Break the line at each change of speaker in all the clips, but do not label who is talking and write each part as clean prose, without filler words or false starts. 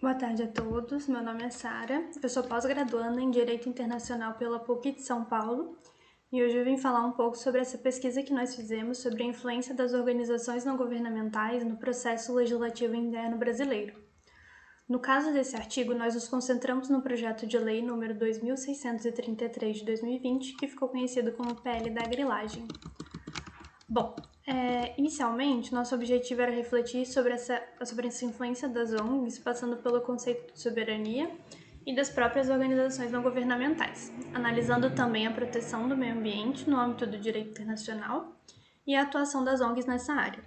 Boa tarde a todos, meu nome é Sara, eu sou pós-graduanda em Direito Internacional pela PUC de São Paulo e hoje eu vim falar um pouco sobre essa pesquisa que nós fizemos sobre a influência das organizações não governamentais no processo legislativo interno brasileiro. No caso desse artigo, nós nos concentramos no projeto de lei número 2633 de 2020, que ficou conhecido como PL da Grilagem. Bom, inicialmente, nosso objetivo era refletir sobre essa influência das ONGs, passando pelo conceito de soberania e das próprias organizações não governamentais, analisando também a proteção do meio ambiente no âmbito do direito internacional e a atuação das ONGs nessa área.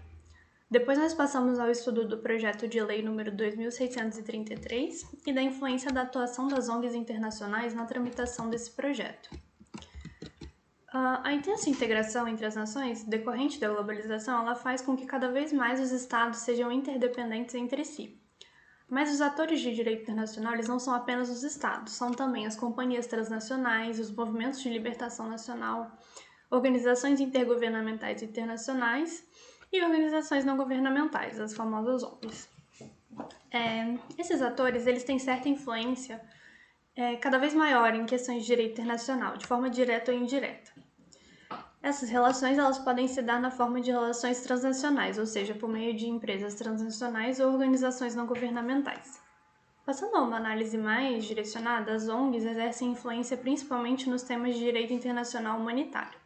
Depois nós passamos ao estudo do projeto de lei número 2633 e da influência da atuação das ONGs internacionais na tramitação desse projeto. A intensa integração entre as nações, decorrente da globalização, ela faz com que cada vez mais os estados sejam interdependentes entre si. Mas os atores de direito internacional eles não são apenas os estados, são também as companhias transnacionais, os movimentos de libertação nacional, organizações intergovernamentais internacionais e organizações não governamentais, as famosas ONGs. Esses atores eles têm certa influência cada vez maior em questões de direito internacional, de forma direta ou indireta. Essas relações elas podem se dar na forma de relações transnacionais, ou seja, por meio de empresas transnacionais ou organizações não governamentais. Passando a uma análise mais direcionada, as ONGs exercem influência principalmente nos temas de direito internacional humanitário.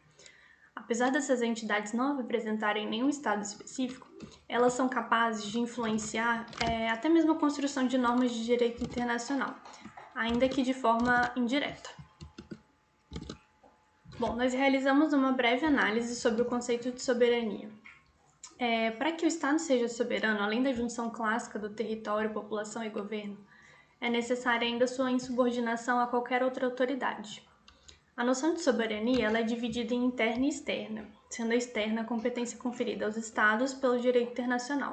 Apesar dessas entidades não representarem nenhum estado específico, elas são capazes de influenciar até mesmo a construção de normas de direito internacional, ainda que de forma indireta. Bom, nós realizamos uma breve análise sobre o conceito de soberania. Para que o Estado seja soberano, além da junção clássica do território, população e governo, é necessária ainda sua insubordinação a qualquer outra autoridade. A noção de soberania ela é dividida em interna e externa, sendo a externa a competência conferida aos Estados pelo direito internacional,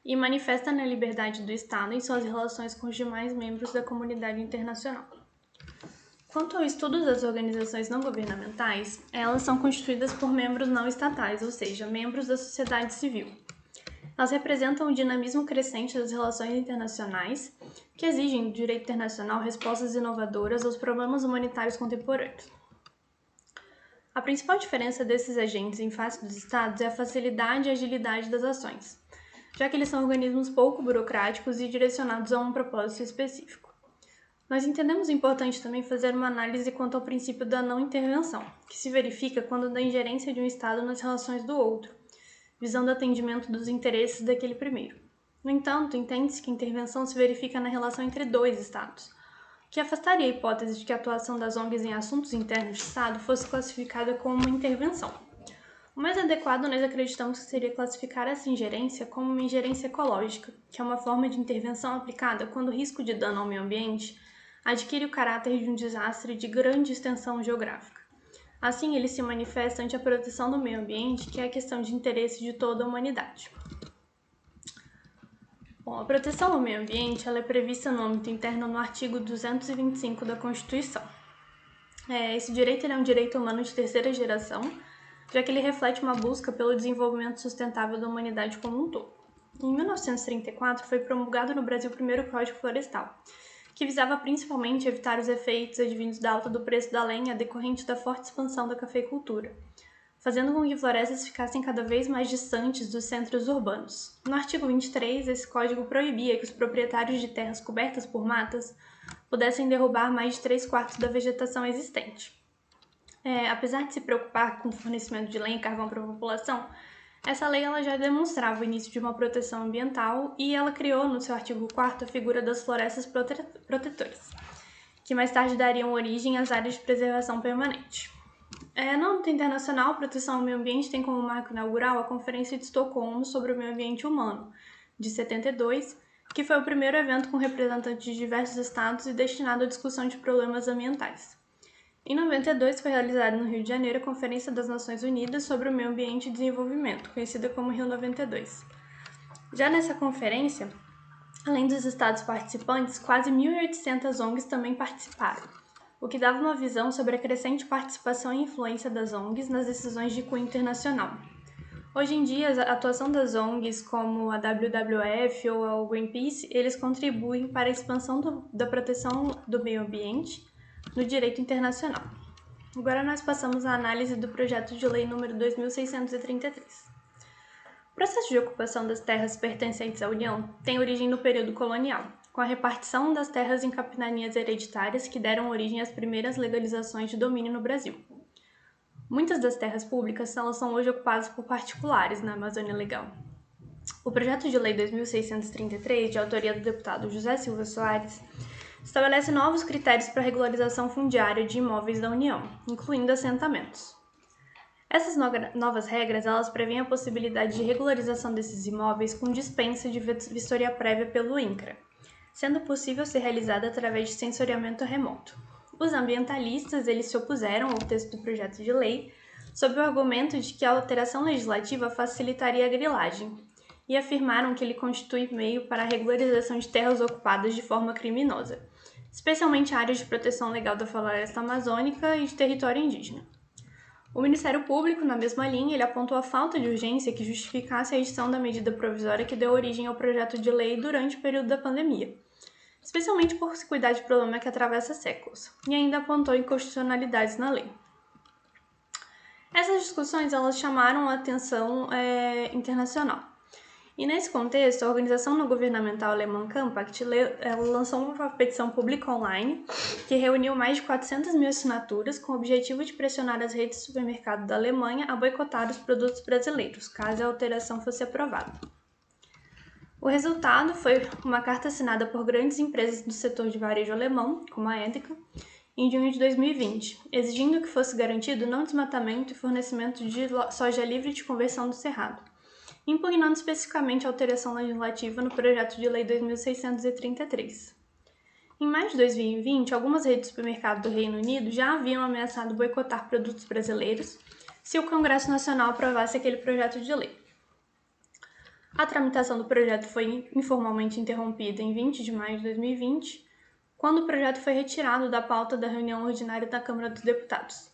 e manifesta na liberdade do Estado em suas relações com os demais membros da comunidade internacional. Quanto ao estudo das organizações não governamentais, elas são constituídas por membros não estatais, ou seja, membros da sociedade civil. Elas representam o dinamismo crescente das relações internacionais, que exigem do direito internacional respostas inovadoras aos problemas humanitários contemporâneos. A principal diferença desses agentes em face dos Estados é a facilidade e agilidade das ações, já que eles são organismos pouco burocráticos e direcionados a um propósito específico. Nós entendemos importante também fazer uma análise quanto ao princípio da não intervenção, que se verifica quando da ingerência de um Estado nas relações do outro, visando o atendimento dos interesses daquele primeiro. No entanto, entende-se que a intervenção se verifica na relação entre dois Estados, que afastaria a hipótese de que a atuação das ONGs em assuntos internos de Estado fosse classificada como uma intervenção. O mais adequado nós acreditamos que seria classificar essa ingerência como uma ingerência ecológica, que é uma forma de intervenção aplicada quando o risco de dano ao meio ambiente adquire o caráter de um desastre de grande extensão geográfica. Assim, ele se manifesta ante a proteção do meio ambiente, que é a questão de interesse de toda a humanidade. Bom, a proteção ao meio ambiente ela é prevista no âmbito interno no artigo 225 da Constituição. Esse direito é um direito humano de terceira geração, já que ele reflete uma busca pelo desenvolvimento sustentável da humanidade como um todo. Em 1934, foi promulgado no Brasil o primeiro Código Florestal, que visava principalmente evitar os efeitos advindos da alta do preço da lenha decorrente da forte expansão da cafeicultura, fazendo com que florestas ficassem cada vez mais distantes dos centros urbanos. No artigo 23, esse código proibia que os proprietários de terras cobertas por matas pudessem derrubar mais de 3/4 da vegetação existente. Apesar de se preocupar com o fornecimento de lenha e carvão para a população, essa lei ela já demonstrava o início de uma proteção ambiental e ela criou no seu artigo 4º a figura das florestas protetoras, que mais tarde dariam origem às áreas de preservação permanente. No âmbito internacional, a proteção ao meio ambiente tem como marco inaugural a Conferência de Estocolmo sobre o Meio Ambiente Humano, de 72, que foi o primeiro evento com representantes de diversos estados e destinado à discussão de problemas ambientais. Em 92 foi realizada no Rio de Janeiro a Conferência das Nações Unidas sobre o Meio Ambiente e Desenvolvimento, conhecida como Rio 92. Já nessa conferência, além dos estados participantes, quase 1.800 ONGs também participaram, o que dava uma visão sobre a crescente participação e influência das ONGs nas decisões de cunho internacional. Hoje em dia, a atuação das ONGs como a WWF ou a Greenpeace, eles contribuem para a expansão da proteção do meio ambiente no direito internacional. Agora nós passamos à análise do projeto de lei número 2633. O processo de ocupação das terras pertencentes à União tem origem no período colonial, com a repartição das terras em capitanias hereditárias que deram origem às primeiras legalizações de domínio no Brasil. Muitas das terras públicas são hoje ocupadas por particulares na Amazônia Legal. O projeto de lei 2633, de autoria do deputado José Silva Soares, estabelece novos critérios para a regularização fundiária de imóveis da União, incluindo assentamentos. Essas novas regras, elas prevêem a possibilidade de regularização desses imóveis com dispensa de vistoria prévia pelo INCRA, sendo possível ser realizada através de sensoriamento remoto. Os ambientalistas, eles se opuseram ao texto do projeto de lei sob o argumento de que a alteração legislativa facilitaria a grilagem e afirmaram que ele constitui meio para a regularização de terras ocupadas de forma criminosa, especialmente áreas de proteção legal da floresta amazônica e de território indígena. O Ministério Público, na mesma linha, ele apontou a falta de urgência que justificasse a edição da medida provisória que deu origem ao projeto de lei durante o período da pandemia, especialmente por se cuidar de problema que atravessa séculos, e ainda apontou inconstitucionalidades na lei. Essas discussões elas chamaram a atenção internacional. E nesse contexto, a organização não governamental alemã Campact lançou uma petição pública online que reuniu mais de 400 mil assinaturas com o objetivo de pressionar as redes de supermercado da Alemanha a boicotar os produtos brasileiros, caso a alteração fosse aprovada. O resultado foi uma carta assinada por grandes empresas do setor de varejo alemão, como a Edeka, em junho de 2020, exigindo que fosse garantido não desmatamento e fornecimento de soja livre de conversão do cerrado, impugnando especificamente a alteração legislativa no projeto de lei 2633. Em maio de 2020, algumas redes de supermercado do Reino Unido já haviam ameaçado boicotar produtos brasileiros se o Congresso Nacional aprovasse aquele projeto de lei. A tramitação do projeto foi informalmente interrompida em 20 de maio de 2020, quando o projeto foi retirado da pauta da reunião ordinária da Câmara dos Deputados.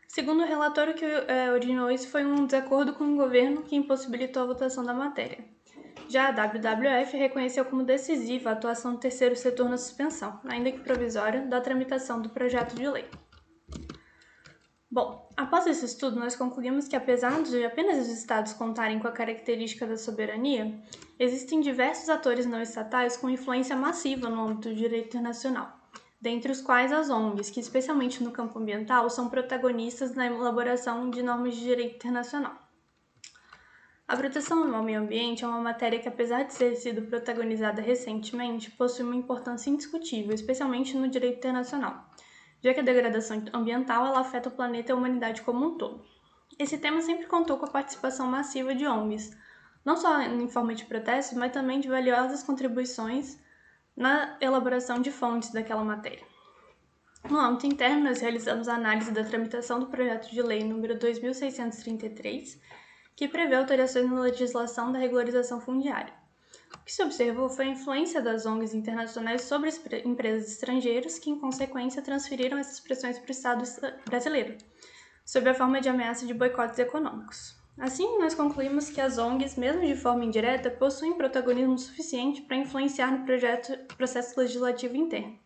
Segundo o relatório que originou isso, foi um desacordo com o governo que impossibilitou a votação da matéria. Já a WWF reconheceu como decisiva a atuação do terceiro setor na suspensão, ainda que provisória, da tramitação do projeto de lei. Bom, após esse estudo, nós concluímos que, apesar de apenas os estados contarem com a característica da soberania, existem diversos atores não estatais com influência massiva no âmbito do direito internacional, dentre os quais as ONGs, que, especialmente no campo ambiental, são protagonistas na elaboração de normas de direito internacional. A proteção ao meio ambiente é uma matéria que, apesar de ter sido protagonizada recentemente, possui uma importância indiscutível, especialmente no direito internacional, já que a degradação ambiental ela afeta o planeta e a humanidade como um todo. Esse tema sempre contou com a participação massiva de ONGs, não só em forma de protestos, mas também de valiosas contribuições na elaboração de fontes daquela matéria. No âmbito interno, nós realizamos a análise da tramitação do projeto de lei número 2633, que prevê alterações na legislação da regularização fundiária. O que se observou foi a influência das ONGs internacionais sobre as empresas estrangeiras que, em consequência, transferiram essas pressões para o Estado brasileiro, sob a forma de ameaça de boicotes econômicos. Assim, nós concluímos que as ONGs, mesmo de forma indireta, possuem protagonismo suficiente para influenciar no processo legislativo interno,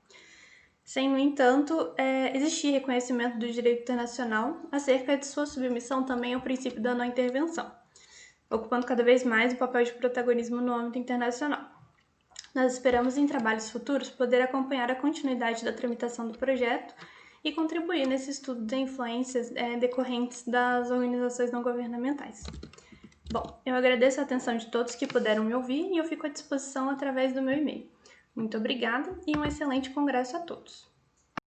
sem, no entanto, existir reconhecimento do direito internacional acerca de sua submissão também ao princípio da não intervenção, ocupando cada vez mais o papel de protagonismo no âmbito internacional. Nós esperamos, em trabalhos futuros, poder acompanhar a continuidade da tramitação do projeto e contribuir nesse estudo de influências decorrentes das organizações não governamentais. Bom, eu agradeço a atenção de todos que puderam me ouvir e eu fico à disposição através do meu e-mail. Muito obrigada e um excelente congresso a todos!